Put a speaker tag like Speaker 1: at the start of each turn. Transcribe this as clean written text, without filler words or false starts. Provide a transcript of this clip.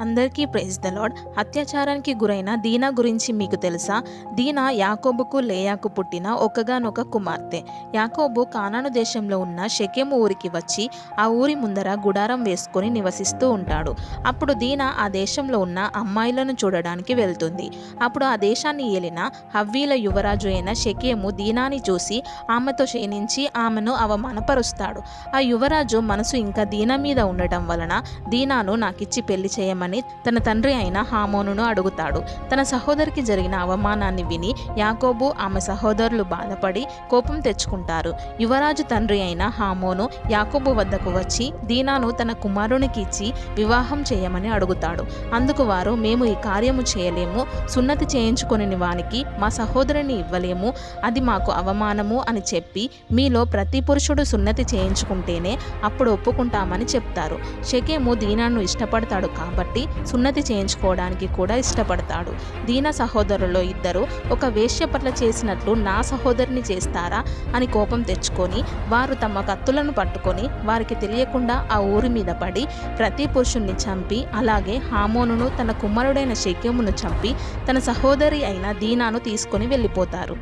Speaker 1: అందరికీ praise the lord. అత్యాచారానికి గురైన దీనా గురించి మీకు తెలుసా? దీనా యాకోబుకు లేయాకు పుట్టిన ఒక్కగానొక కుమార్తె. యాకోబు కానాను దేశంలో ఉన్న షెకెము ఊరికి వచ్చి ఆ ఊరి ముందర గుడారం వేసుకొని నివసిస్తూ ఉంటాడు. అప్పుడు దీనా ఆ దేశంలో ఉన్న అమ్మాయిలను చూడడానికి వెళ్తుంది. అప్పుడు ఆ దేశాన్ని ఏలిన హవ్వీల యువరాజు అయిన షెకెము దీనాని చూసి ఆమెతో శయనించి ఆమెను అవమానపరుస్తాడు. ఆ యువరాజు మనసు ఇంకా దీనా మీద ఉండటం వలన దీనాను నాకిచ్చి పెళ్లి చేయమని తన తండ్రి అయిన హామోనును అడుగుతాడు. తన సహోదరికి జరిగిన అవమానాన్ని విని యాకోబు ఆమె సహోదరులు బాధపడి కోపం తెచ్చుకుంటారు. యువరాజు తండ్రి అయిన హామోను యాకోబు వద్దకు వచ్చి దీనాను తన కుమారునికి ఇచ్చి వివాహం చేయమని అడుగుతాడు. అందుకు వారు, మేము ఈ కార్యము చేయలేము, సున్నతి చేయించుకొని వానికి మా సహోదరిని ఇవ్వలేము, అది మాకు అవమానము అని చెప్పి మీలో ప్రతి పురుషుడు సున్నతి చేయించుకుంటేనే అప్పుడు ఒప్పుకుంటామని చెప్తారు. షెకెము దీనాను ఇష్టపడతాడు కాబట్టి సున్నతి చేయించుకోవడానికి కూడా ఇష్టపడతాడు. దీనా సహోదరుల్లో ఇద్దరు ఒక వేశ్య పట్ల చేసినట్లు నా సహోదరిని చేస్తారా అని కోపం తెచ్చుకొని వారు తమ కత్తులను పట్టుకొని వారికి తెలియకుండా ఆ ఊరి మీద పడి ప్రతి పురుషుణ్ణి చంపి, అలాగే హామోనును తన కుమారుడైన షెకెమును చంపి తన సహోదరి అయిన దీనాను తీసుకొని వెళ్ళిపోతారు.